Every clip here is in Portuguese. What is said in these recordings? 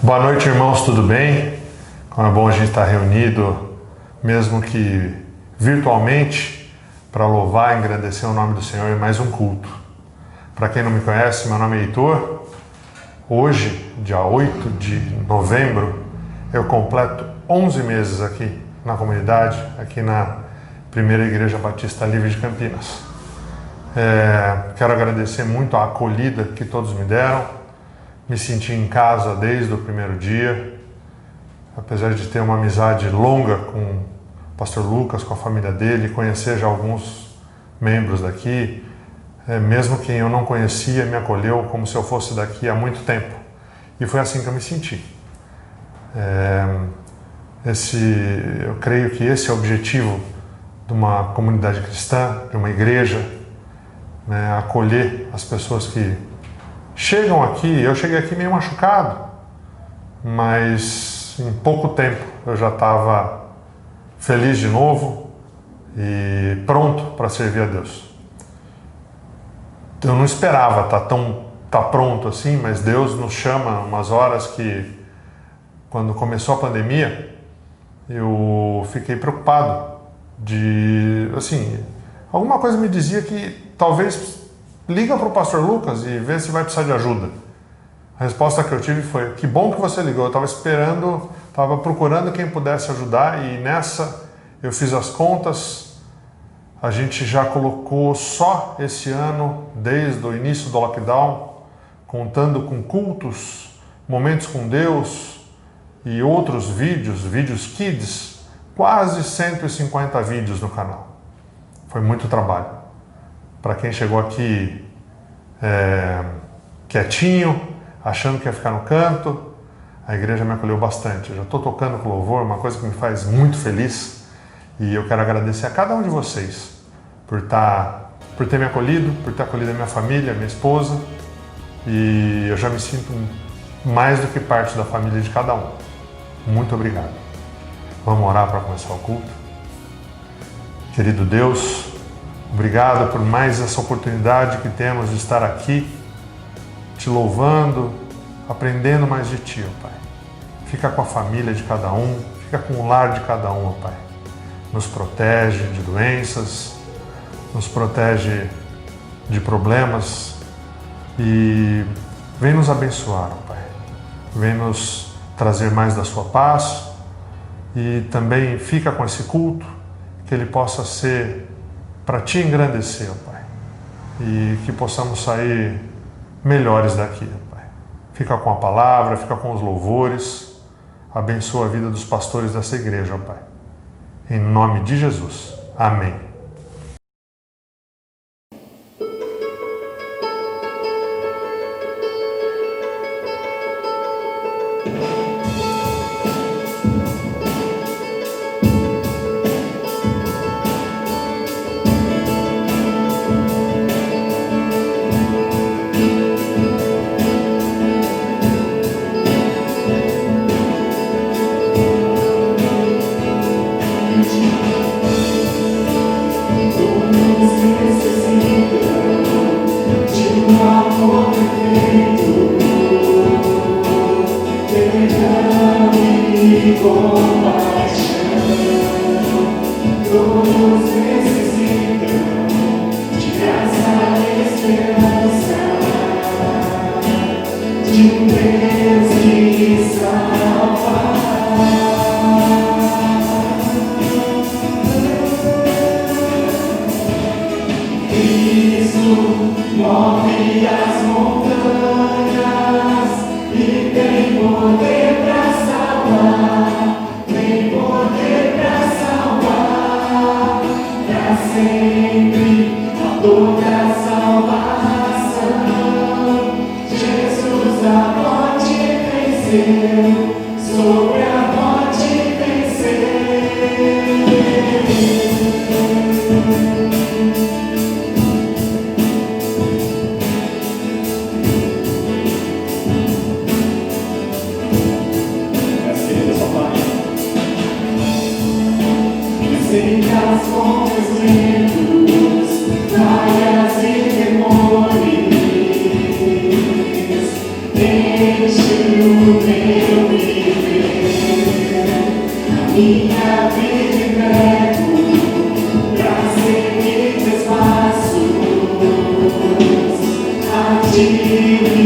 Boa noite, irmãos, tudo bem? Como é bom a gente estar reunido, mesmo que virtualmente, para louvar e engrandecer o nome do Senhor em mais um culto. Para quem não me conhece, meu nome é Heitor. Hoje, dia 8 de novembro, eu completo 11 meses aqui na comunidade, aqui na Primeira Igreja Batista Livre de Campinas. Quero agradecer muito a acolhida que todos me deram. Me senti em casa desde o primeiro dia, apesar de ter uma amizade longa com o pastor Lucas, com a família dele, conhecer já alguns membros daqui. Mesmo quem eu não conhecia me acolheu como se eu fosse daqui há muito tempo. E foi assim que eu me senti. Eu creio que esse é o objetivo de uma comunidade cristã, de uma igreja, né? Acolher as pessoas que chegam aqui. Eu cheguei aqui meio machucado, mas em pouco tempo eu já estava feliz de novo e pronto para servir a Deus. Eu não esperava estar pronto assim, mas Deus nos chama umas horas que, quando começou a pandemia, eu fiquei preocupado alguma coisa me dizia que talvez liga para o pastor Lucas e vê se vai precisar de ajuda. A resposta que eu tive foi: que bom que você ligou, eu estava procurando quem pudesse ajudar, e nessa eu fiz as contas. A gente já colocou só esse ano, desde o início do lockdown, contando com cultos, momentos com Deus e outros vídeos kids, quase 150 vídeos no canal. Foi muito trabalho. Para quem chegou aqui quietinho, achando que ia ficar no canto, a igreja me acolheu bastante. Eu já estou tocando com louvor, uma coisa que me faz muito feliz. E eu quero agradecer a cada um de vocês por ter me acolhido, por ter acolhido a minha família, a minha esposa. E eu já me sinto mais do que parte da família de cada um. Muito obrigado. Vamos orar para começar o culto? Querido Deus, obrigado por mais essa oportunidade que temos de estar aqui, te louvando, aprendendo mais de Ti, ó Pai. Fica com a família de cada um, fica com o lar de cada um, ó Pai. Nos protege de doenças, nos protege de problemas e vem nos abençoar, ó Pai. Vem nos trazer mais da Sua paz e também fica com esse culto, que ele possa ser para Te engrandecer, ó Pai, e que possamos sair melhores daqui, ó Pai. Fica com a palavra, fica com os louvores, abençoa a vida dos pastores dessa igreja, ó Pai. Em nome de Jesus. Amém. Sem as fontes lentos A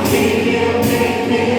quem eu temer,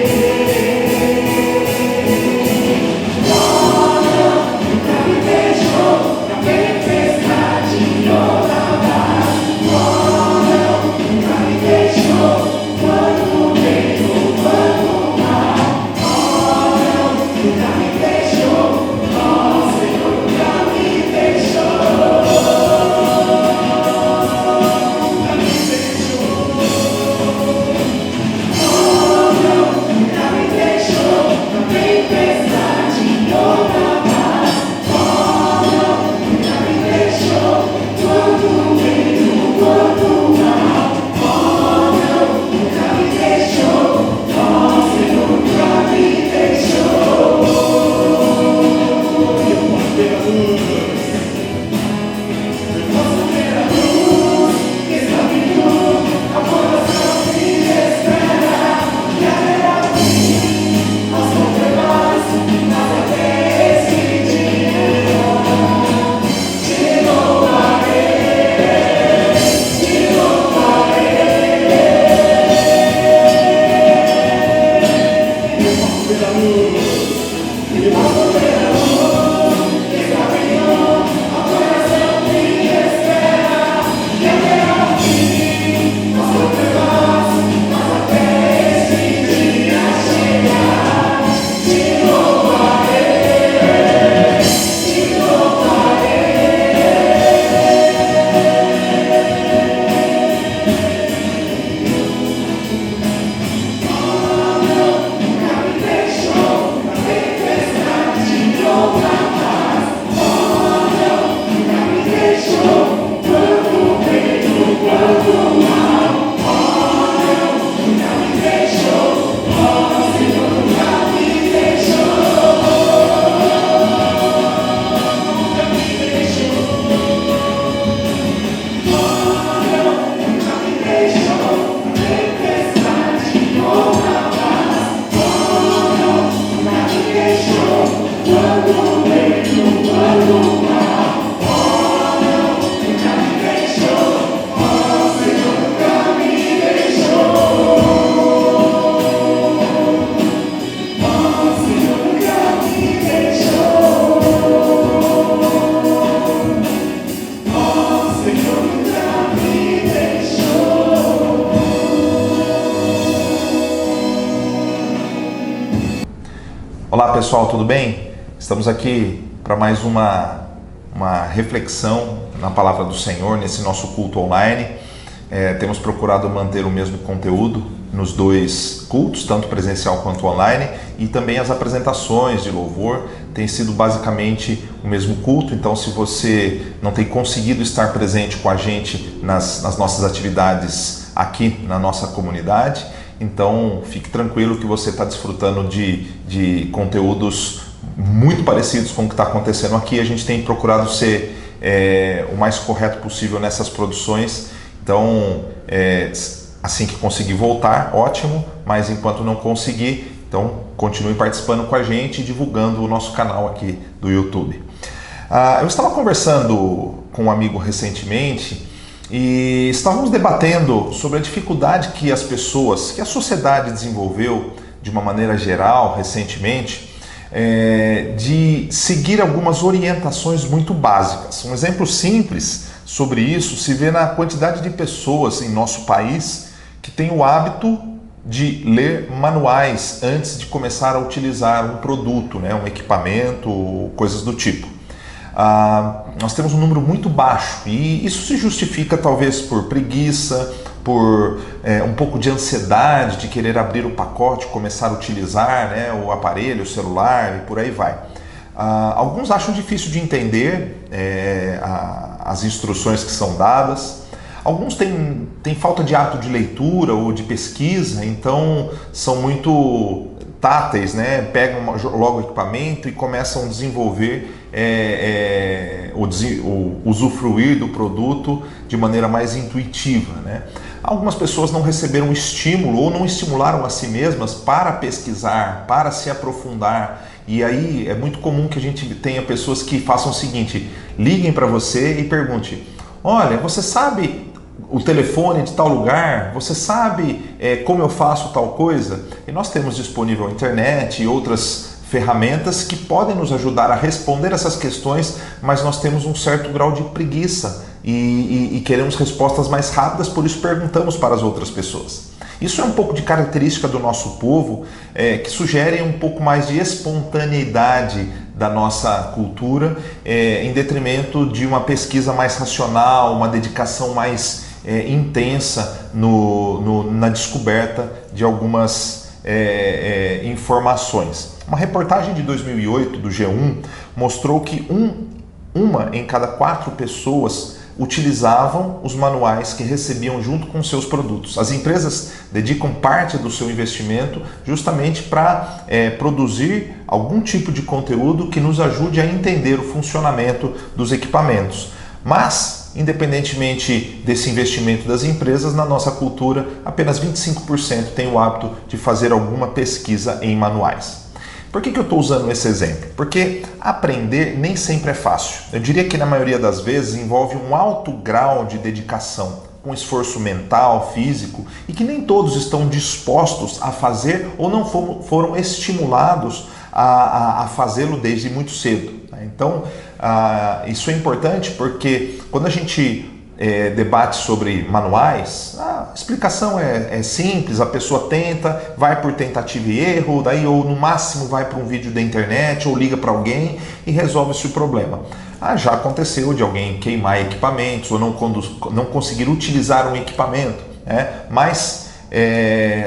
pessoal, tudo bem? Estamos aqui para mais uma reflexão na Palavra do Senhor, nesse nosso culto online. Temos procurado manter o mesmo conteúdo nos dois cultos, tanto presencial quanto online, e também as apresentações de louvor têm sido basicamente o mesmo culto. Então, se você não tem conseguido estar presente com a gente nas nossas atividades aqui na nossa comunidade, então fique tranquilo que você está desfrutando de conteúdos muito parecidos com o que está acontecendo aqui. A gente tem procurado ser o mais correto possível nessas produções. Então, assim que conseguir voltar, ótimo, mas enquanto não conseguir, então continue participando com a gente e divulgando o nosso canal aqui do YouTube. Eu estava conversando com um amigo recentemente e estávamos debatendo sobre a dificuldade que as pessoas, que a sociedade desenvolveu de uma maneira geral recentemente, de seguir algumas orientações muito básicas. Um exemplo simples sobre isso se vê na quantidade de pessoas em nosso país que tem o hábito de ler manuais antes de começar a utilizar um produto, um equipamento, coisas do tipo. Nós temos um número muito baixo e isso se justifica talvez por preguiça, por um pouco de ansiedade de querer abrir o pacote, começar a utilizar o aparelho, o celular e por aí vai. Alguns acham difícil de entender as instruções que são dadas. Alguns têm falta de hábito de leitura ou de pesquisa, então são muito táteis, pegam logo o equipamento e começam a desenvolver ou usufruir do produto de maneira mais intuitiva. Algumas pessoas não receberam estímulo ou não estimularam a si mesmas para pesquisar, para se aprofundar. E aí é muito comum que a gente tenha pessoas que façam o seguinte: liguem para você e pergunte: olha, você sabe o telefone de tal lugar? Você sabe como eu faço tal coisa? E nós temos disponível a internet e outras ferramentas que podem nos ajudar a responder essas questões, mas nós temos um certo grau de preguiça e queremos respostas mais rápidas, por isso perguntamos para as outras pessoas. Isso é um pouco de característica do nosso povo, que sugere um pouco mais de espontaneidade da nossa cultura, em detrimento de uma pesquisa mais racional, uma dedicação mais intensa na descoberta de algumas informações. Uma reportagem de 2008 do G1 mostrou que uma em cada 4 pessoas utilizavam os manuais que recebiam junto com seus produtos. As empresas dedicam parte do seu investimento justamente para produzir algum tipo de conteúdo que nos ajude a entender o funcionamento dos equipamentos. Mas, independentemente desse investimento das empresas, na nossa cultura, apenas 25% tem o hábito de fazer alguma pesquisa em manuais. Por que eu estou usando esse exemplo? Porque aprender nem sempre é fácil. Eu diria que na maioria das vezes envolve um alto grau de dedicação, um esforço mental, físico, e que nem todos estão dispostos a fazer ou não foram estimulados a fazê-lo desde muito cedo. Então, isso é importante porque quando a gente debate sobre manuais, a explicação é simples, a pessoa tenta, vai por tentativa e erro, daí ou no máximo vai para um vídeo da internet ou liga para alguém e resolve-se o problema. Já aconteceu de alguém queimar equipamentos ou não conseguir utilizar um equipamento, mas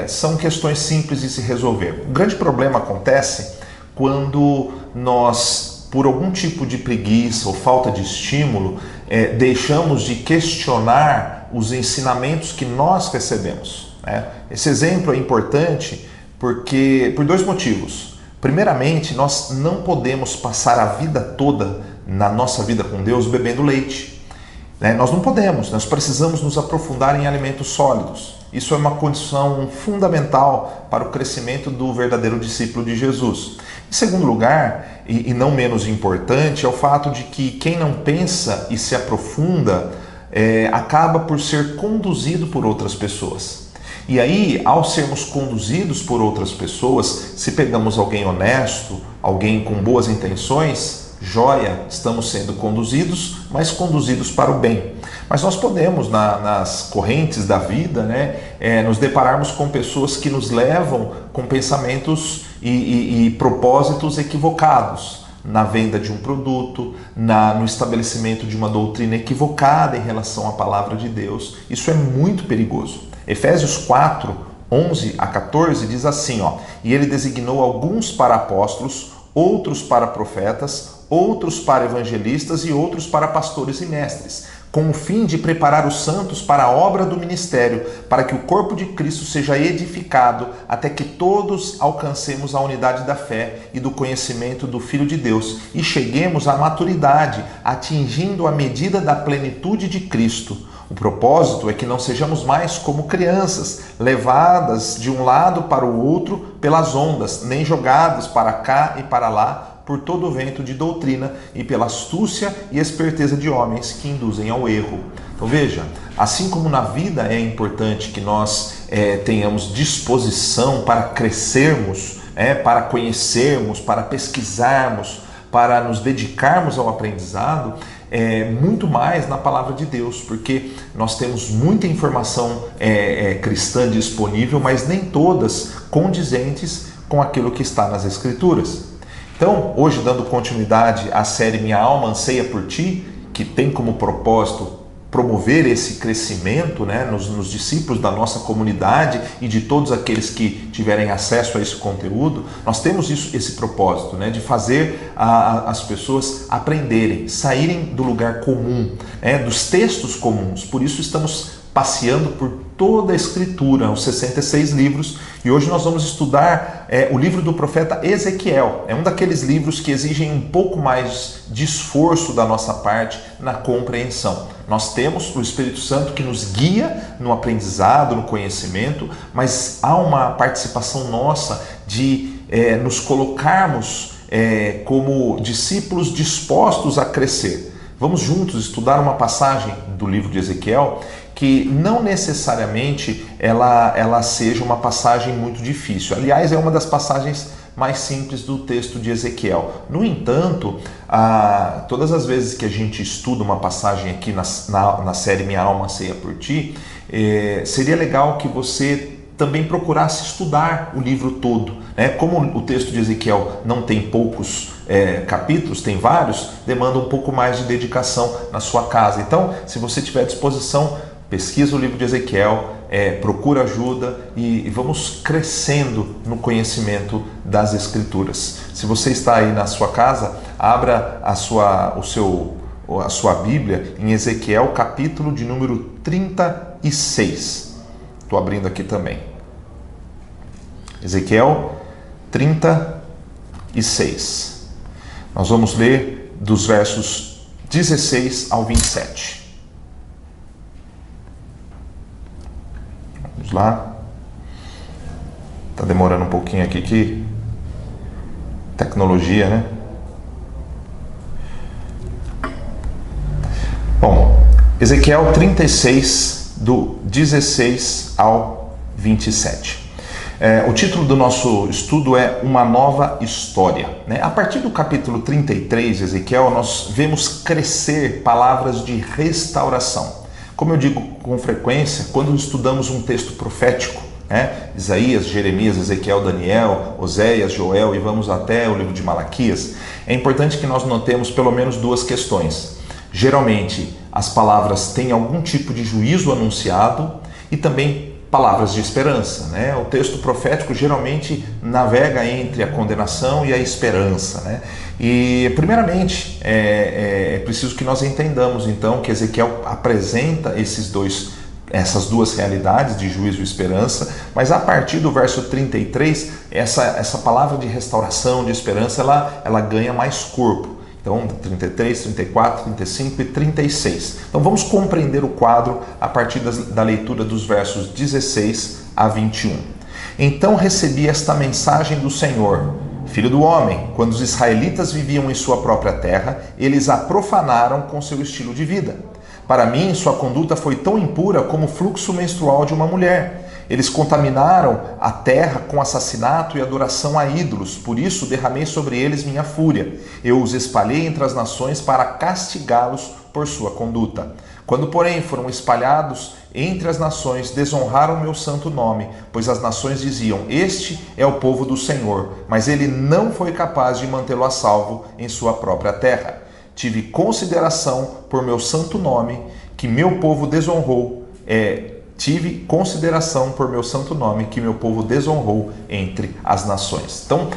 são questões simples de se resolver. O grande problema acontece quando nós, por algum tipo de preguiça ou falta de estímulo, deixamos de questionar os ensinamentos que nós recebemos. Esse exemplo é importante por 2 motivos. Primeiramente, nós não podemos passar a vida toda na nossa vida com Deus bebendo leite. Nós não podemos, nós precisamos nos aprofundar em alimentos sólidos. Isso é uma condição fundamental para o crescimento do verdadeiro discípulo de Jesus. Em segundo lugar, e não menos importante, é o fato de que quem não pensa e se aprofunda acaba por ser conduzido por outras pessoas. E aí, ao sermos conduzidos por outras pessoas, se pegamos alguém honesto, alguém com boas intenções, joia, estamos sendo conduzidos, mas conduzidos para o bem. Mas nós podemos, nas correntes da vida, né, nos depararmos com pessoas que nos levam com pensamentos e propósitos equivocados na venda de um produto, no estabelecimento de uma doutrina equivocada em relação à palavra de Deus. Isso é muito perigoso. Efésios 4, 11 a 14 diz assim, e ele designou alguns para apóstolos, outros para profetas, outros para evangelistas e outros para pastores e mestres, com o fim de preparar os santos para a obra do ministério, para que o corpo de Cristo seja edificado, até que todos alcancemos a unidade da fé e do conhecimento do Filho de Deus e cheguemos à maturidade, atingindo a medida da plenitude de Cristo. O propósito é que não sejamos mais como crianças, levadas de um lado para o outro pelas ondas, nem jogados para cá e para lá, por todo o vento de doutrina e pela astúcia e esperteza de homens que induzem ao erro. Então veja, assim como na vida é importante que nós tenhamos disposição para crescermos, para conhecermos, para pesquisarmos, para nos dedicarmos ao aprendizado, muito mais na palavra de Deus, porque nós temos muita informação cristã disponível, mas nem todas condizentes com aquilo que está nas Escrituras. Então, hoje, dando continuidade à série Minha Alma Anseia por Ti, que tem como propósito promover esse crescimento, né, nos discípulos da nossa comunidade e de todos aqueles que tiverem acesso a esse conteúdo, nós temos esse propósito, né, de fazer as pessoas aprenderem, saírem do lugar comum, dos textos comuns. Por isso estamos passeando por toda a Escritura, os 66 livros, e hoje nós vamos estudar o livro do profeta Ezequiel. É um daqueles livros que exigem um pouco mais de esforço da nossa parte na compreensão. Nós temos o Espírito Santo que nos guia no aprendizado, no conhecimento, mas há uma participação nossa de nos colocarmos como discípulos dispostos a crescer. Vamos juntos estudar uma passagem do livro de Ezequiel que não necessariamente ela seja uma passagem muito difícil. Aliás, é uma das passagens mais simples do texto de Ezequiel. No entanto, todas as vezes que a gente estuda uma passagem aqui na série Minha Alma Anseia por Ti, seria legal que você também procurasse estudar o livro todo, né? Como o texto de Ezequiel não tem poucos capítulos, tem vários, demanda um pouco mais de dedicação na sua casa. Então, se você tiver disposição, pesquisa o livro de Ezequiel, procura ajuda e vamos crescendo no conhecimento das Escrituras. Se você está aí na sua casa, abra a sua Bíblia em Ezequiel, capítulo de número 36. Estou abrindo aqui também. Ezequiel 36. Nós vamos ler dos versos 16 ao 27. Vamos lá. Está demorando um pouquinho aqui, que tecnologia, né? Bom, Ezequiel 36, do 16 ao 27. O título do nosso estudo é Uma Nova História, né? A partir do capítulo 33 de Ezequiel, nós vemos crescer palavras de restauração. Como eu digo com frequência, quando estudamos um texto profético, Isaías, Jeremias, Ezequiel, Daniel, Oséias, Joel e vamos até o livro de Malaquias, é importante que nós notemos pelo menos duas questões. Geralmente, as palavras têm algum tipo de juízo anunciado e também palavras de esperança, né? O texto profético geralmente navega entre a condenação e a esperança, né? E primeiramente é preciso que nós entendamos então que Ezequiel apresenta essas duas realidades de juízo e esperança, mas a partir do verso 33 essa palavra de restauração, de esperança, ela ganha mais corpo. Então, 33, 34, 35 e 36. Então, vamos compreender o quadro a partir da leitura dos versos 16 a 21. Então recebi esta mensagem do Senhor: Filho do homem, quando os israelitas viviam em sua própria terra, eles a profanaram com seu estilo de vida. Para mim, sua conduta foi tão impura como o fluxo menstrual de uma mulher. Eles contaminaram a terra com assassinato e adoração a ídolos, por isso derramei sobre eles minha fúria. Eu os espalhei entre as nações para castigá-los por sua conduta. Quando, porém, foram espalhados entre as nações, desonraram o meu santo nome, pois as nações diziam: este é o povo do Senhor, mas ele não foi capaz de mantê-lo a salvo em sua própria terra. Tive consideração por meu santo nome, que meu povo desonrou, tive consideração por meu santo nome, que meu povo desonrou entre as nações. Então,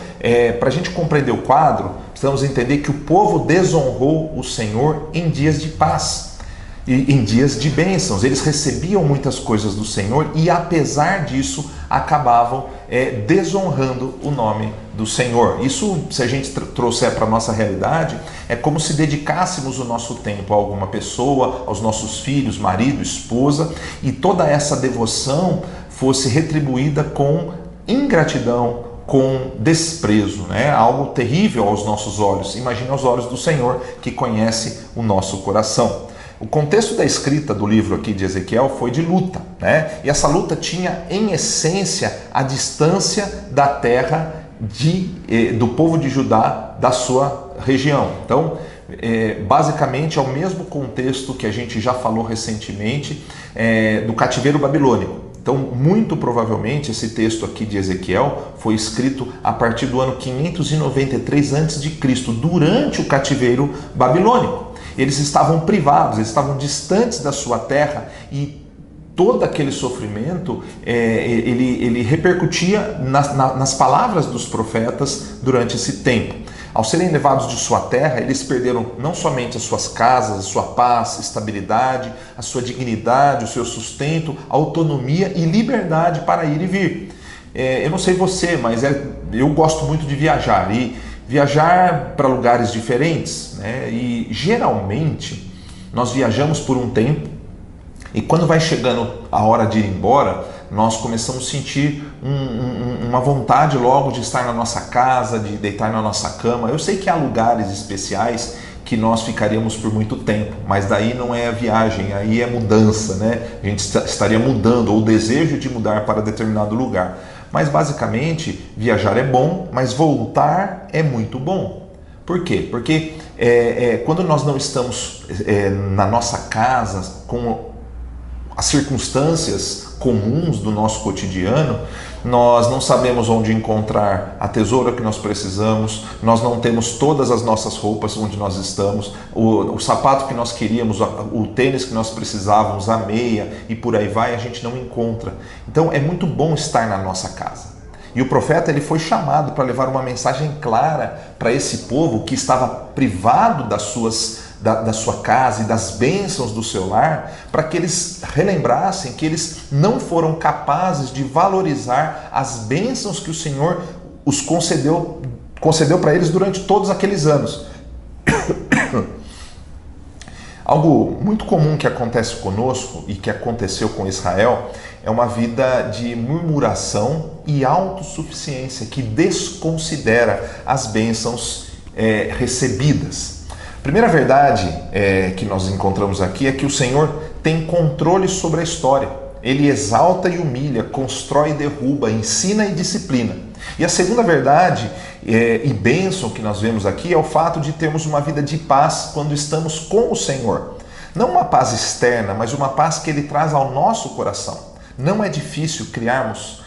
para a gente compreender o quadro, precisamos entender que o povo desonrou o Senhor em dias de paz e em dias de bênçãos. Eles recebiam muitas coisas do Senhor e, apesar disso, acabavam desonrando o nome do Senhor. Isso, se a gente trouxer para a nossa realidade, é como se dedicássemos o nosso tempo a alguma pessoa, aos nossos filhos, marido, esposa, e toda essa devoção fosse retribuída com ingratidão, com desprezo, né? Algo terrível aos nossos olhos. Imagina aos olhos do Senhor, que conhece o nosso coração. O contexto da escrita do livro aqui de Ezequiel foi de luta, né? E essa luta tinha, em essência, a distância da terra do povo de Judá da sua região. Então, basicamente é o mesmo contexto que a gente já falou recentemente do cativeiro babilônico. Então, muito provavelmente, esse texto aqui de Ezequiel foi escrito a partir do ano 593 a.C., durante o cativeiro babilônico. Eles estavam privados, eles estavam distantes da sua terra e todo aquele sofrimento ele repercutia nas palavras dos profetas durante esse tempo. Ao serem levados de sua terra, eles perderam não somente as suas casas, a sua paz, estabilidade, a sua dignidade, o seu sustento, autonomia e liberdade para ir e vir. Eu não sei você, mas eu gosto muito de viajar e viajar para lugares diferentes, né? E geralmente nós viajamos por um tempo e quando vai chegando a hora de ir embora, nós começamos a sentir uma vontade logo de estar na nossa casa, de deitar na nossa cama. Eu sei que há lugares especiais que nós ficaríamos por muito tempo, mas daí não é a viagem, aí é mudança, né? A gente estaria mudando, ou o desejo de mudar para determinado lugar. Mas basicamente, viajar é bom, mas voltar é muito bom. Por quê? Porque quando nós não estamos na nossa casa, com as circunstâncias comuns do nosso cotidiano, nós não sabemos onde encontrar a tesoura que nós precisamos, nós não temos todas as nossas roupas onde nós estamos, o sapato que nós queríamos, o tênis que nós precisávamos, a meia e por aí vai, a gente não encontra. Então é muito bom estar na nossa casa. E o profeta ele foi chamado para levar uma mensagem clara para esse povo que estava privado da sua casa e das bênçãos do seu lar, para que eles relembrassem que eles não foram capazes de valorizar as bênçãos que o Senhor os concedeu para eles durante todos aqueles anos. Algo muito comum que acontece conosco e que aconteceu com Israel é uma vida de murmuração e autossuficiência que desconsidera as bênçãos recebidas. A primeira verdade que nós encontramos aqui é que o Senhor tem controle sobre a história. Ele exalta e humilha, constrói e derruba, ensina e disciplina. E a segunda verdade e bênção que nós vemos aqui é o fato de termos uma vida de paz quando estamos com o Senhor. Não uma paz externa, mas uma paz que Ele traz ao nosso coração. Não é difícil criarmos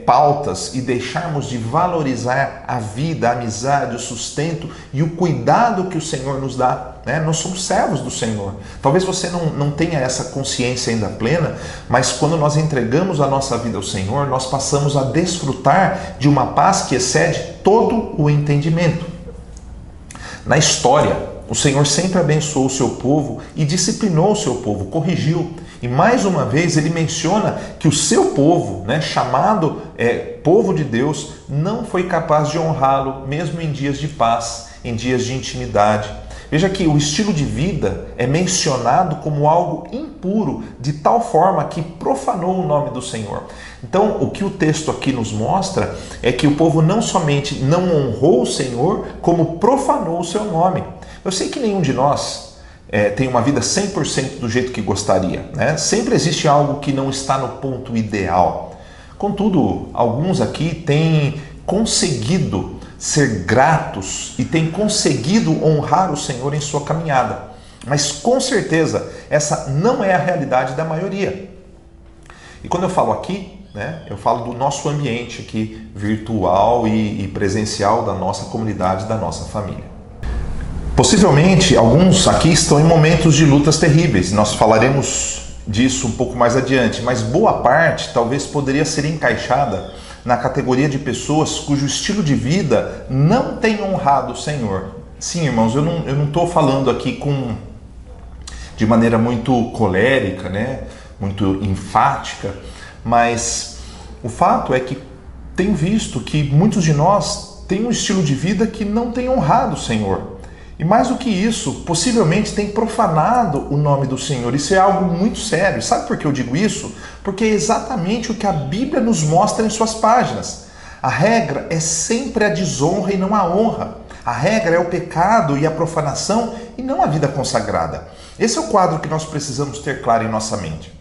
pautas e deixarmos de valorizar a vida, a amizade, o sustento e o cuidado que o Senhor nos dá, né? Nós somos servos do Senhor. Talvez você não tenha essa consciência ainda plena, mas quando nós entregamos a nossa vida ao Senhor, nós passamos a desfrutar de uma paz que excede todo o entendimento. Na história, o Senhor sempre abençoou o seu povo e disciplinou o seu povo, corrigiu. E mais uma vez ele menciona que o seu povo, né, chamado povo de Deus, não foi capaz de honrá-lo mesmo em dias de paz, em dias de intimidade. Veja que o estilo de vida é mencionado como algo impuro, de tal forma que profanou o nome do Senhor. Então, o que o texto aqui nos mostra é que o povo não somente não honrou o Senhor, como profanou o seu nome. Eu sei que nenhum de nós tem uma vida 100% do jeito que gostaria, né? Sempre existe algo que não está no ponto ideal. Contudo, alguns aqui têm conseguido ser gratos e têm conseguido honrar o Senhor em sua caminhada. Mas com certeza essa não é a realidade da maioria. E quando eu falo aqui, né, eu falo do nosso ambiente aqui virtual e presencial da nossa comunidade, da nossa família. Possivelmente alguns aqui estão em momentos de lutas terríveis. Nós falaremos disso um pouco mais adiante, mas boa parte talvez poderia ser encaixada na categoria de pessoas cujo estilo de vida não tem honrado o Senhor. Sim, irmãos, eu não estou falando aqui de maneira muito colérica, né? Muito enfática, mas o fato é que tenho visto que muitos de nós têm um estilo de vida que não tem honrado o Senhor. E mais do que isso, possivelmente tem profanado o nome do Senhor. Isso é algo muito sério. Sabe por que eu digo isso? Porque é exatamente o que a Bíblia nos mostra em suas páginas. A regra é sempre a desonra e não a honra. A regra é o pecado e a profanação e não a vida consagrada. Esse é o quadro que nós precisamos ter claro em nossa mente.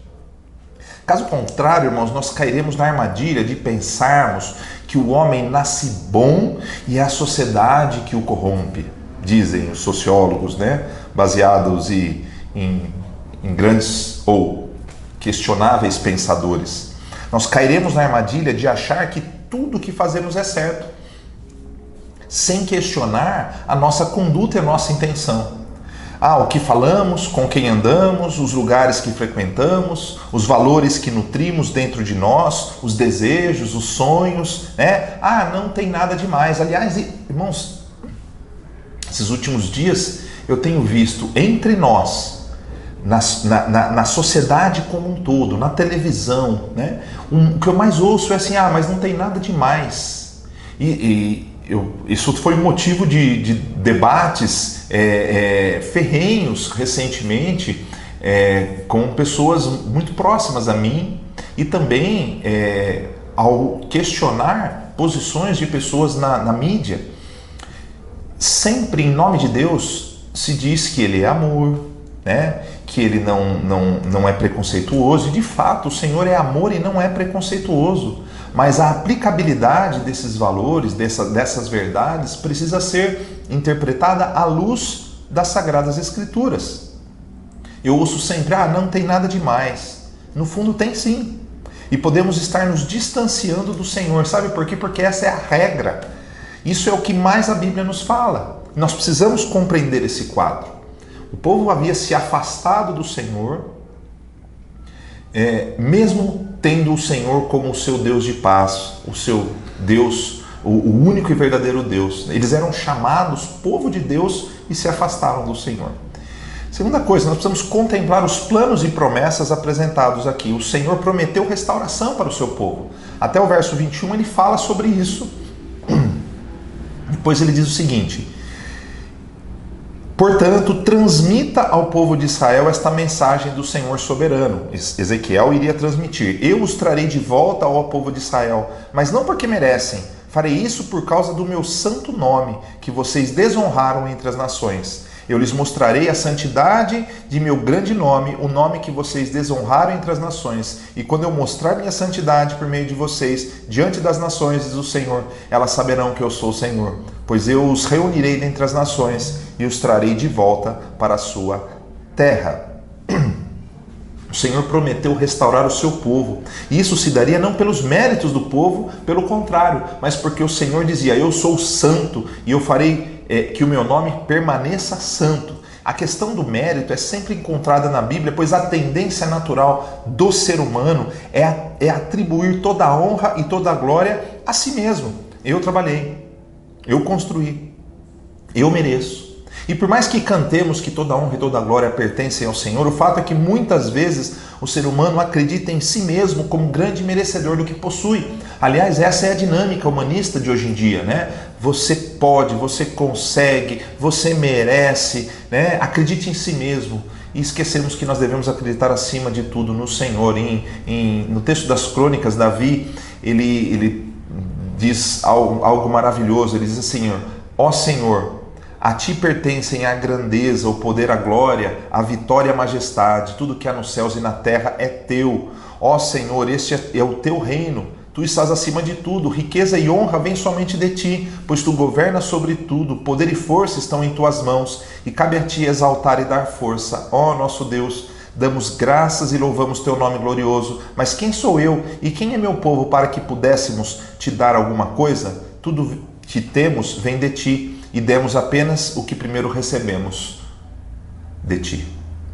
Caso contrário, irmãos, nós cairemos na armadilha de pensarmos que o homem nasce bom e é a sociedade que o corrompe, dizem os sociólogos, né? Baseados em grandes ou questionáveis pensadores. Nós cairemos na armadilha de achar que tudo que fazemos é certo, sem questionar a nossa conduta e a nossa intenção. O que falamos, com quem andamos, os lugares que frequentamos, os valores que nutrimos dentro de nós, os desejos, os sonhos, né? Não tem nada demais. Aliás, irmãos, esses últimos dias eu tenho visto entre nós, na sociedade como um todo, na televisão, né? O que eu mais ouço é assim, mas não tem nada demais. Isso foi motivo de debates ferrenhos recentemente com pessoas muito próximas a mim e também ao questionar posições de pessoas na mídia. Sempre em nome de Deus se diz que Ele é amor, né? Que Ele não é preconceituoso, e de fato o Senhor é amor e não é preconceituoso. Mas a aplicabilidade desses valores, dessas verdades, precisa ser interpretada à luz das Sagradas Escrituras. Eu ouço sempre, não tem nada demais. No fundo tem sim. E podemos estar nos distanciando do Senhor. Sabe por quê? Porque essa é a regra. Isso é o que mais a Bíblia nos fala. Nós precisamos compreender esse quadro. O povo havia se afastado do Senhor, mesmo tendo o Senhor como o seu Deus de paz, o seu Deus, o único e verdadeiro Deus. Eles eram chamados povo de Deus e se afastaram do Senhor. Segunda coisa, nós precisamos contemplar os planos e promessas apresentados aqui. O Senhor prometeu restauração para o seu povo. Até o verso 21 ele fala sobre isso. Depois ele diz o seguinte: portanto, transmita ao povo de Israel esta mensagem do Senhor soberano. Ezequiel iria transmitir: eu os trarei de volta ao povo de Israel, mas não porque merecem. Farei isso por causa do meu santo nome, que vocês desonraram entre as nações. Eu lhes mostrarei a santidade de meu grande nome, o nome que vocês desonraram entre as nações. E quando eu mostrar minha santidade por meio de vocês, diante das nações, diz o Senhor, elas saberão que eu sou o Senhor. Pois eu os reunirei dentre as nações e os trarei de volta para a sua terra. O Senhor prometeu restaurar o seu povo. E isso se daria não pelos méritos do povo, pelo contrário, mas porque o Senhor dizia: eu sou santo e eu farei que o meu nome permaneça santo. A questão do mérito é sempre encontrada na Bíblia, pois a tendência natural do ser humano é atribuir toda a honra e toda a glória a si mesmo. Eu trabalhei, eu construí, eu mereço. E por mais que cantemos que toda a honra e toda a glória pertencem ao Senhor, o fato é que muitas vezes o ser humano acredita em si mesmo como grande merecedor do que possui. Aliás, essa é a dinâmica humanista de hoje em dia, né? Você pode, você consegue, você merece, né? Acredite em si mesmo. E esquecemos que nós devemos acreditar acima de tudo no Senhor. No texto das Crônicas, Davi, ele diz algo maravilhoso. Ele diz assim: ó Senhor, a ti pertencem a grandeza, o poder, a glória, a vitória e a majestade. Tudo que há nos céus e na terra é teu. Ó Senhor, este é o teu reino. Tu estás acima de tudo, riqueza e honra vêm somente de ti, pois tu governas sobre tudo, poder e força estão em tuas mãos, e cabe a ti exaltar e dar força. Ó nosso Deus, damos graças e louvamos teu nome glorioso, mas quem sou eu e quem é meu povo para que pudéssemos te dar alguma coisa? Tudo que temos vem de ti, e demos apenas o que primeiro recebemos de ti.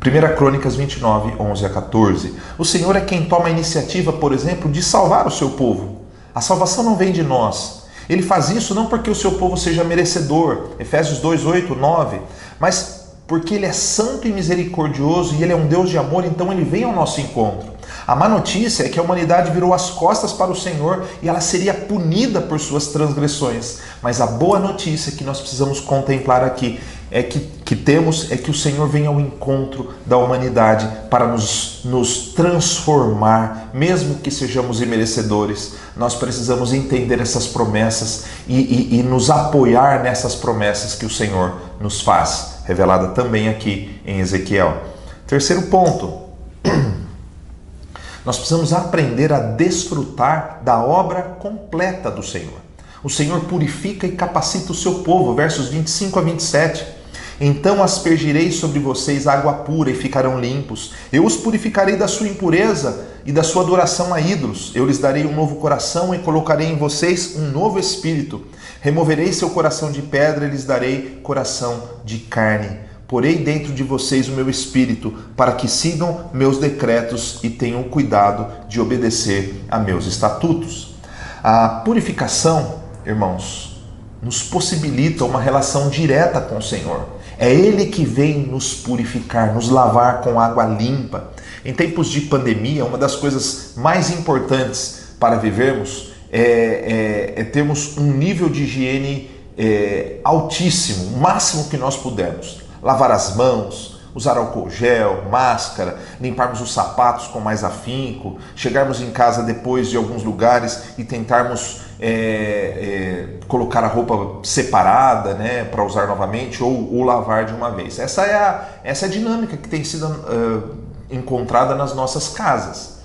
1 Crônicas 29, 11 a 14. O Senhor é quem toma a iniciativa, por exemplo, de salvar o seu povo. A salvação não vem de nós. Ele faz isso não porque o seu povo seja merecedor, Efésios 2, 8, 9, mas porque Ele é santo e misericordioso e Ele é um Deus de amor, então Ele vem ao nosso encontro. A má notícia é que a humanidade virou as costas para o Senhor e ela seria punida por suas transgressões. Mas a boa notícia que nós precisamos contemplar aqui é que o Senhor vem ao encontro da humanidade para nos transformar, mesmo que sejamos imerecedores. Nós precisamos entender essas promessas e nos apoiar nessas promessas que o Senhor nos faz, revelada também aqui em Ezequiel. Terceiro ponto, nós precisamos aprender a desfrutar da obra completa do Senhor. O Senhor purifica e capacita o seu povo, versos 25 a 27. Então aspergirei sobre vocês água pura e ficarão limpos. Eu os purificarei da sua impureza e da sua adoração a ídolos. Eu lhes darei um novo coração e colocarei em vocês um novo espírito. Removerei seu coração de pedra e lhes darei coração de carne. Porei dentro de vocês o meu espírito, para que sigam meus decretos e tenham cuidado de obedecer a meus estatutos. A purificação, irmãos, nos possibilita uma relação direta com o Senhor. É Ele que vem nos purificar, nos lavar com água limpa. Em tempos de pandemia, uma das coisas mais importantes para vivermos é termos um nível de higiene altíssimo, o máximo que nós pudermos. Lavar as mãos, usar álcool gel, máscara, limparmos os sapatos com mais afinco, chegarmos em casa depois de alguns lugares e tentarmos colocar a roupa separada, né, para usar novamente ou lavar de uma vez. Essa é a dinâmica que tem sido encontrada nas nossas casas.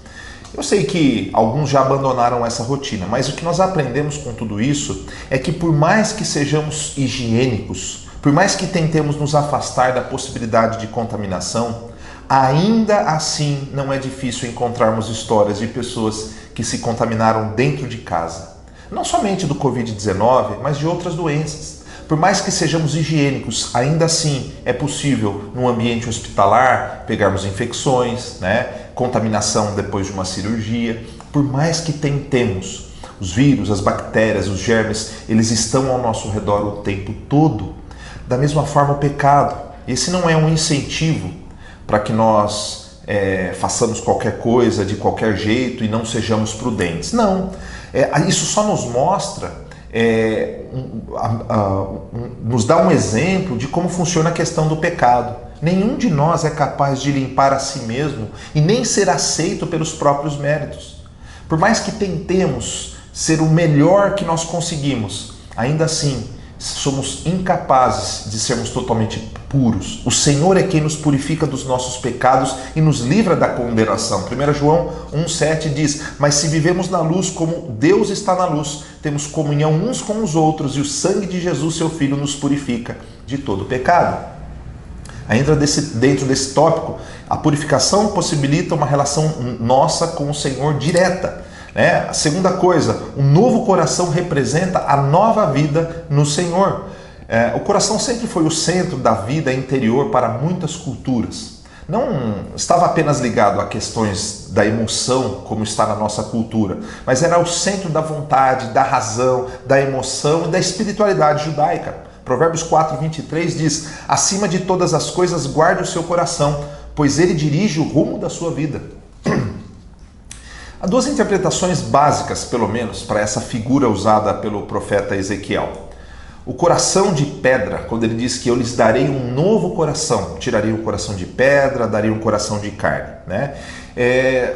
Eu sei que alguns já abandonaram essa rotina, mas o que nós aprendemos com tudo isso é que por mais que sejamos higiênicos, por mais que tentemos nos afastar da possibilidade de contaminação, ainda assim não é difícil encontrarmos histórias de pessoas que se contaminaram dentro de casa. Não somente do Covid-19, mas de outras doenças. Por mais que sejamos higiênicos, ainda assim é possível, num ambiente hospitalar, pegarmos infecções, né? Contaminação depois de uma cirurgia. Por mais que tentemos, os vírus, as bactérias, os germes, eles estão ao nosso redor o tempo todo. Da mesma forma, o pecado. Esse não é um incentivo para que nós façamos qualquer coisa de qualquer jeito e não sejamos prudentes. Não. Isso só nos mostra, nos dá um exemplo de como funciona a questão do pecado. Nenhum de nós é capaz de limpar a si mesmo e nem ser aceito pelos próprios méritos. Por mais que tentemos ser o melhor que nós conseguimos, ainda assim, somos incapazes de sermos totalmente puros. O Senhor é quem nos purifica dos nossos pecados e nos livra da condenação. 1 João 1,7 diz: mas se vivemos na luz como Deus está na luz, temos comunhão uns com os outros e o sangue de Jesus, seu Filho, nos purifica de todo pecado. Ainda dentro desse tópico, a purificação possibilita uma relação nossa com o Senhor direta. A segunda coisa, o novo coração representa a nova vida no Senhor. O coração sempre foi o centro da vida interior para muitas culturas. Não estava apenas ligado a questões da emoção, como está na nossa cultura, mas era o centro da vontade, da razão, da emoção e da espiritualidade judaica. Provérbios 4:23 diz: acima de todas as coisas guarde o seu coração, pois ele dirige o rumo da sua vida. Há duas interpretações básicas, pelo menos, para essa figura usada pelo profeta Ezequiel. O coração de pedra, quando ele diz que eu lhes darei um novo coração, tirarei o coração de pedra, darei um coração de carne.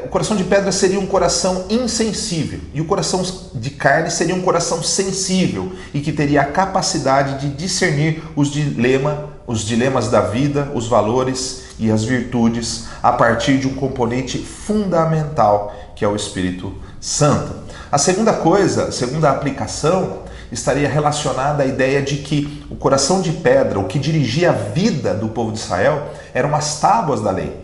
O coração de pedra seria um coração insensível e o coração de carne seria um coração sensível e que teria a capacidade de discernir os dilemas da vida, os valores e as virtudes a partir de um componente fundamental que é o Espírito Santo. A segunda coisa, a segunda aplicação, estaria relacionada à ideia de que o coração de pedra, o que dirigia a vida do povo de Israel, eram as tábuas da lei.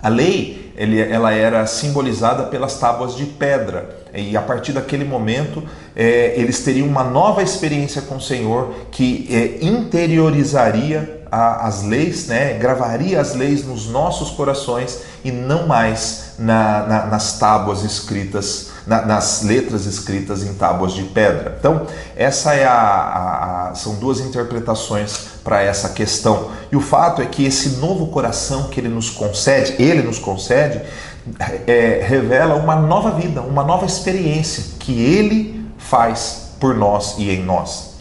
A lei, ela era simbolizada pelas tábuas de pedra, e a partir daquele momento eles teriam uma nova experiência com o Senhor que interiorizaria as leis, né? Gravaria as leis nos nossos corações e não mais nas tábuas escritas, nas letras escritas em tábuas de pedra. Então, essa são duas interpretações para essa questão. E o fato é que esse novo coração que Ele nos concede, revela uma nova vida, uma nova experiência que Ele faz por nós e em nós.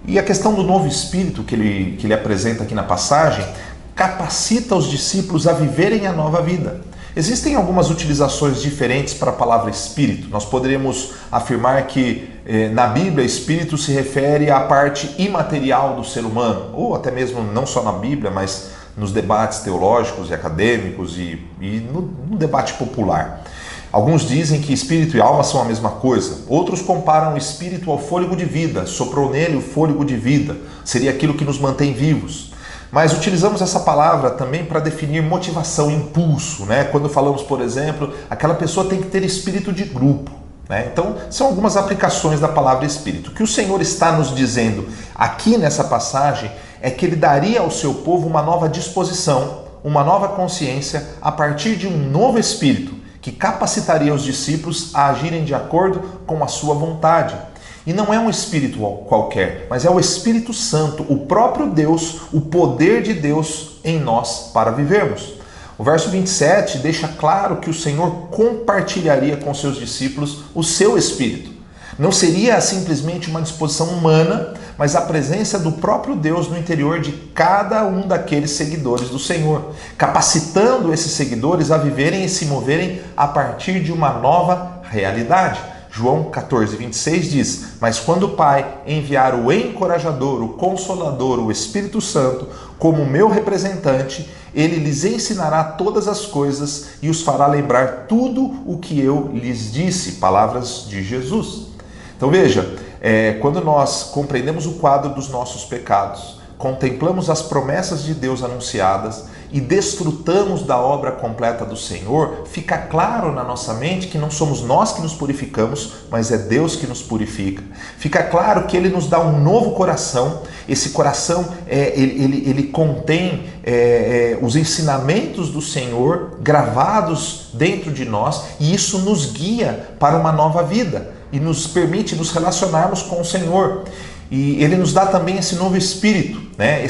E a questão do novo espírito que ele apresenta aqui na passagem capacita os discípulos a viverem a nova vida. Existem algumas utilizações diferentes para a palavra espírito. Nós poderíamos afirmar que na Bíblia espírito se refere à parte imaterial do ser humano, ou até mesmo não só na Bíblia, mas nos debates teológicos e acadêmicos e no debate popular. Alguns dizem que espírito e alma são a mesma coisa. Outros comparam o espírito ao fôlego de vida. Soprou nele o fôlego de vida. Seria aquilo que nos mantém vivos. Mas utilizamos essa palavra também para definir motivação, impulso, né? Quando falamos, por exemplo, aquela pessoa tem que ter espírito de grupo, né? Então, são algumas aplicações da palavra espírito. O que o Senhor está nos dizendo aqui nessa passagem é que Ele daria ao seu povo uma nova disposição, uma nova consciência a partir de um novo espírito que capacitaria os discípulos a agirem de acordo com a sua vontade. E não é um espírito qualquer, mas é o Espírito Santo, o próprio Deus, o poder de Deus em nós para vivermos. O verso 27 deixa claro que o Senhor compartilharia com seus discípulos o seu Espírito. Não seria simplesmente uma disposição humana, mas a presença do próprio Deus no interior de cada um daqueles seguidores do Senhor, capacitando esses seguidores a viverem e se moverem a partir de uma nova realidade. João 14, 26 diz: mas quando o Pai enviar o encorajador, o consolador, o Espírito Santo, como meu representante, ele lhes ensinará todas as coisas e os fará lembrar tudo o que eu lhes disse. Palavras de Jesus. Então veja, quando nós compreendemos o quadro dos nossos pecados, contemplamos as promessas de Deus anunciadas e desfrutamos da obra completa do Senhor, fica claro na nossa mente que não somos nós que nos purificamos, mas é Deus que nos purifica. Fica claro que Ele nos dá um novo coração. Esse coração ele contém os ensinamentos do Senhor gravados dentro de nós, e isso nos guia para uma nova vida e nos permite nos relacionarmos com o Senhor. E Ele nos dá também esse novo espírito, né?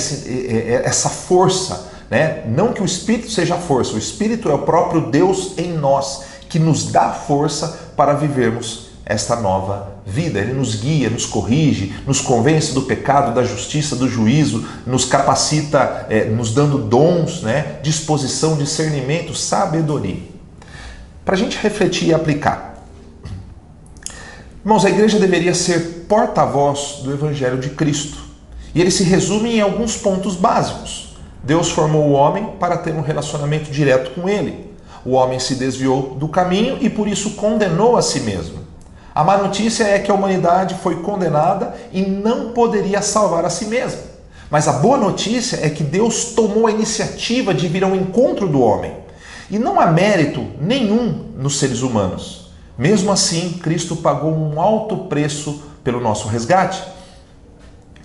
Essa força, né? Não que o Espírito seja a força, o Espírito é o próprio Deus em nós, que nos dá força para vivermos esta nova vida. Ele nos guia, nos corrige, nos convence do pecado, da justiça, do juízo, nos capacita, nos dando dons, né? Disposição, discernimento, sabedoria. Para a gente refletir e aplicar. Irmãos, a igreja deveria ser porta-voz do Evangelho de Cristo. E ele se resume em alguns pontos básicos. Deus formou o homem para ter um relacionamento direto com Ele. O homem se desviou do caminho e por isso condenou a si mesmo. A má notícia é que a humanidade foi condenada e não poderia salvar a si mesma. Mas a boa notícia é que Deus tomou a iniciativa de vir ao encontro do homem. E não há mérito nenhum nos seres humanos. Mesmo assim, Cristo pagou um alto preço pelo nosso resgate.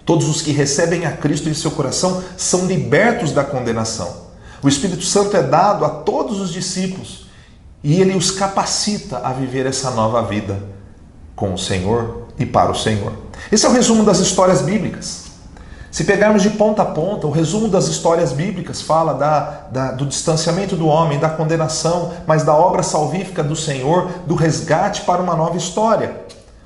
Todos os que recebem a Cristo em seu coração são libertos da condenação. O Espírito Santo é dado a todos os discípulos e ele os capacita a viver essa nova vida com o Senhor e para o Senhor. Esse é o resumo das histórias bíblicas. Se pegarmos de ponta a ponta, o resumo das histórias bíblicas fala do distanciamento do homem, da condenação, mas da obra salvífica do Senhor, do resgate para uma nova história.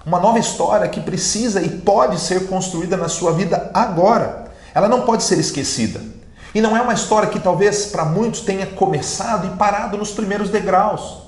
Uma nova história que precisa e pode ser construída na sua vida agora. Ela não pode ser esquecida. E não é uma história que talvez para muitos tenha começado e parado nos primeiros degraus.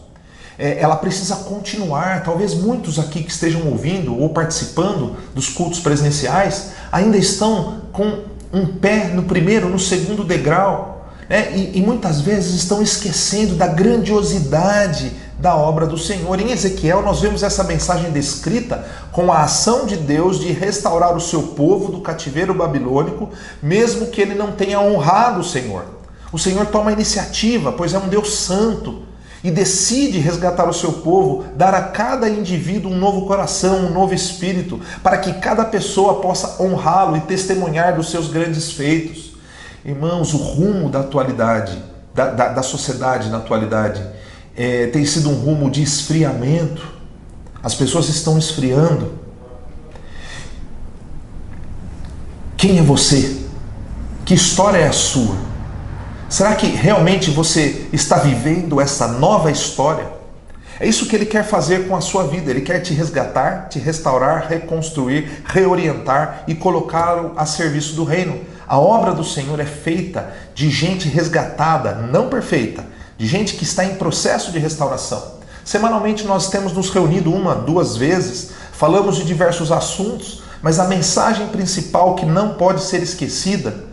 Ela precisa continuar. Talvez muitos aqui que estejam ouvindo ou participando dos cultos presenciais ainda estão com um pé no primeiro, no segundo degrau, né? E muitas vezes estão esquecendo da grandiosidade da obra do Senhor. Em Ezequiel nós vemos essa mensagem descrita com a ação de Deus de restaurar o seu povo do cativeiro babilônico, mesmo que ele não tenha honrado o Senhor. O Senhor toma a iniciativa, pois é um Deus santo, e decide resgatar o seu povo, dar a cada indivíduo um novo coração, um novo espírito, para que cada pessoa possa honrá-lo e testemunhar dos seus grandes feitos. Irmãos, o rumo da atualidade, da sociedade na atualidade, tem sido um rumo de esfriamento. As pessoas estão esfriando. Quem é você? Que história é a sua? Será que realmente você está vivendo essa nova história? É isso que Ele quer fazer com a sua vida. Ele quer te resgatar, te restaurar, reconstruir, reorientar e colocá-lo a serviço do reino. A obra do Senhor é feita de gente resgatada, não perfeita, de gente que está em processo de restauração. Semanalmente nós temos nos reunido 1, 2 vezes, falamos de diversos assuntos, mas a mensagem principal que não pode ser esquecida,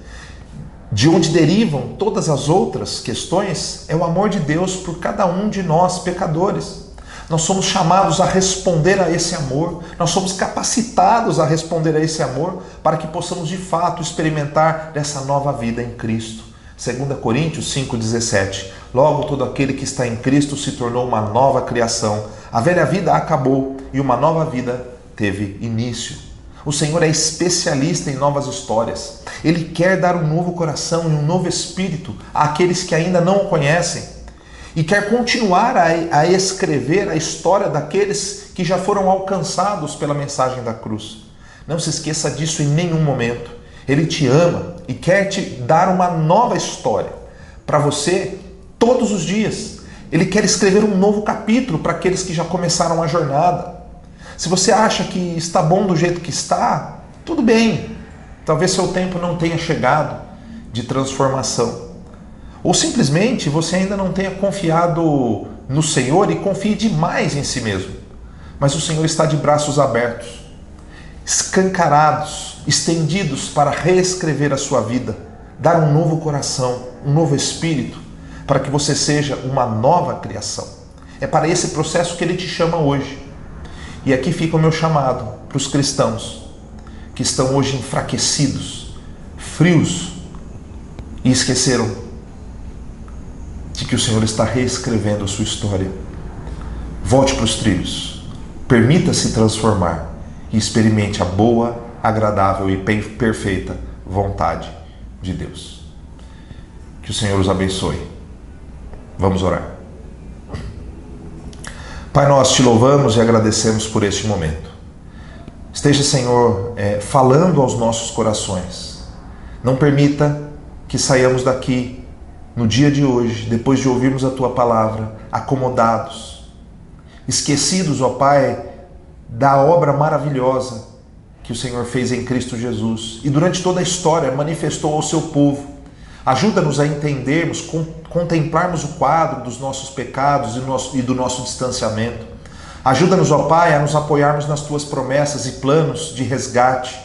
de onde derivam todas as outras questões, é o amor de Deus por cada um de nós, pecadores. Nós somos chamados a responder a esse amor, nós somos capacitados a responder a esse amor para que possamos de fato experimentar dessa nova vida em Cristo. 2 Coríntios 5,17. Logo, todo aquele que está em Cristo se tornou uma nova criação. A velha vida acabou e uma nova vida teve início. O Senhor é especialista em novas histórias. Ele quer dar um novo coração e um novo espírito àqueles que ainda não o conhecem. E quer continuar a escrever a história daqueles que já foram alcançados pela mensagem da cruz. Não se esqueça disso em nenhum momento. Ele te ama e quer te dar uma nova história para você todos os dias. Ele quer escrever um novo capítulo para aqueles que já começaram a jornada. Se você acha que está bom do jeito que está, tudo bem. Talvez seu tempo não tenha chegado de transformação. Ou simplesmente você ainda não tenha confiado no Senhor e confie demais em si mesmo. Mas o Senhor está de braços abertos, escancarados, estendidos para reescrever a sua vida, dar um novo coração, um novo espírito, para que você seja uma nova criação. É para esse processo que Ele te chama hoje. E aqui fica o meu chamado para os cristãos que estão hoje enfraquecidos, frios e esqueceram de que o Senhor está reescrevendo a sua história. Volte para os trilhos, permita-se transformar e experimente a boa, agradável e perfeita vontade de Deus. Que o Senhor os abençoe. Vamos orar. Pai, nós te louvamos e agradecemos por este momento. Esteja, Senhor, falando aos nossos corações. Não permita que saiamos daqui no dia de hoje, depois de ouvirmos a Tua palavra, acomodados, esquecidos, ó Pai, da obra maravilhosa que o Senhor fez em Cristo Jesus e durante toda a história manifestou ao seu povo. Ajuda-nos a entendermos, contemplarmos o quadro dos nossos pecados e do nosso distanciamento. Ajuda-nos, ó Pai, a nos apoiarmos nas Tuas promessas e planos de resgate.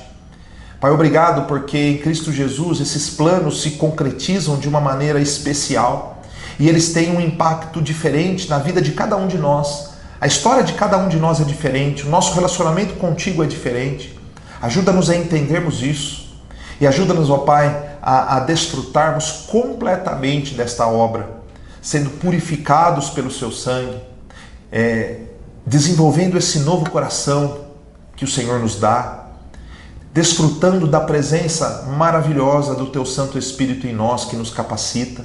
Pai, obrigado porque em Cristo Jesus esses planos se concretizam de uma maneira especial e eles têm um impacto diferente na vida de cada um de nós. A história de cada um de nós é diferente, o nosso relacionamento contigo é diferente. Ajuda-nos a entendermos isso e ajuda-nos, ó Pai, a desfrutarmos completamente desta obra, sendo purificados pelo Seu sangue, desenvolvendo esse novo coração que o Senhor nos dá, desfrutando da presença maravilhosa do Teu Santo Espírito em nós que nos capacita.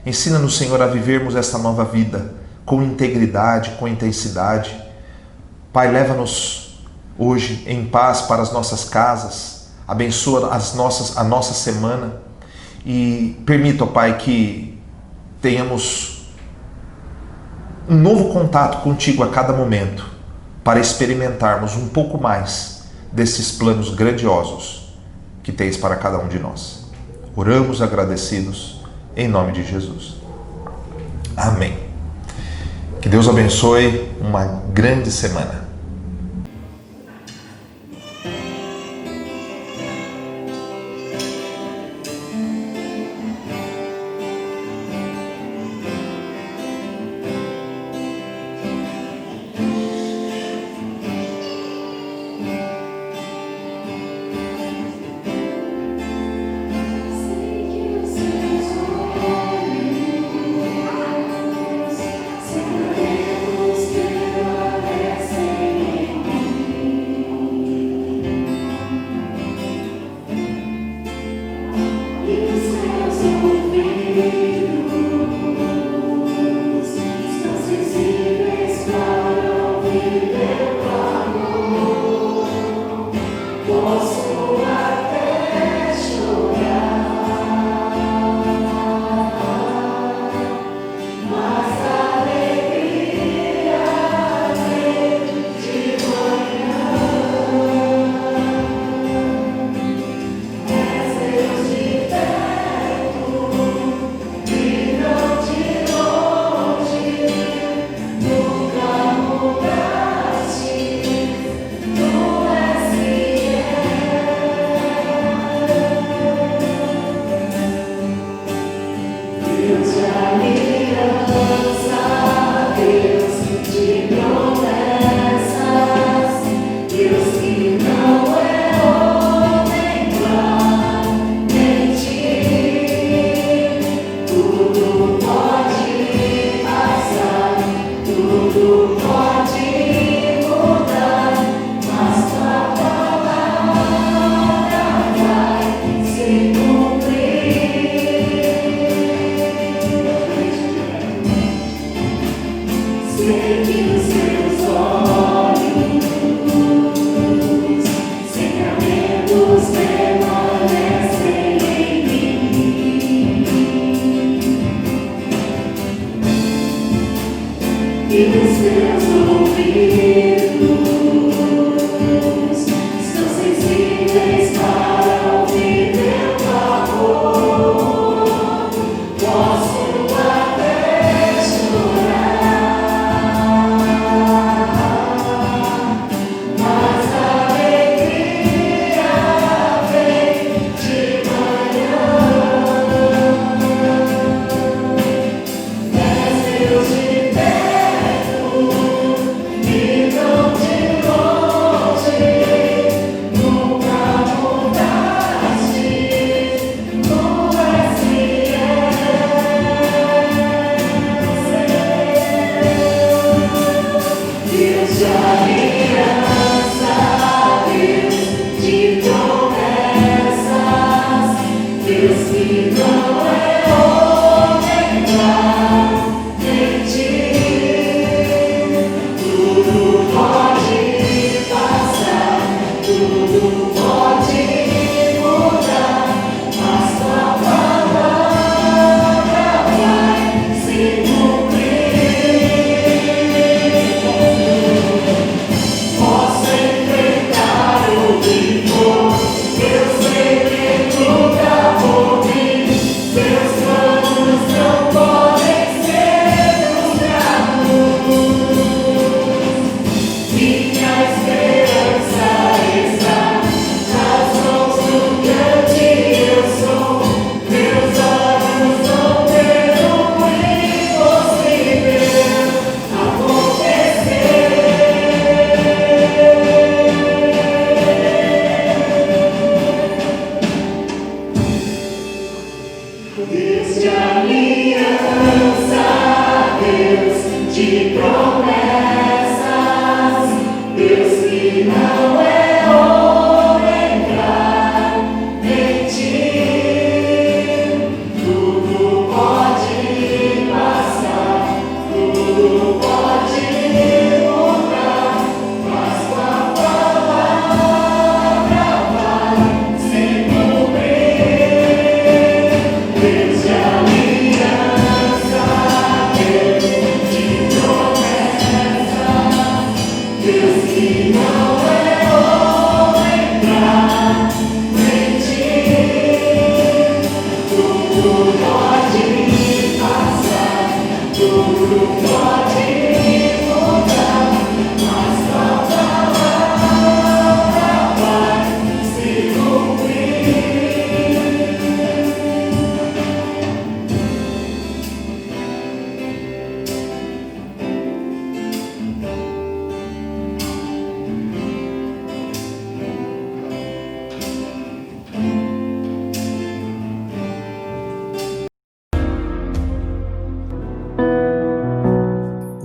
Ensina-nos, Senhor, a vivermos essa nova vida com integridade, com intensidade. Pai, leva-nos hoje em paz para as nossas casas, abençoa a nossa semana e permita, ó Pai, que tenhamos um novo contato contigo a cada momento para experimentarmos um pouco mais desses planos grandiosos que tens para cada um de nós. Oramos agradecidos em nome de Jesus. Amém. Que Deus abençoe, uma grande semana.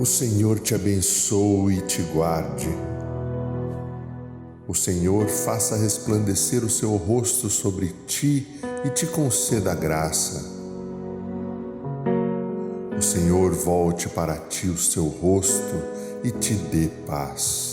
O Senhor te abençoe e te guarde. O Senhor faça resplandecer o seu rosto sobre ti e te conceda graça. O Senhor volte para ti o seu rosto e te dê paz.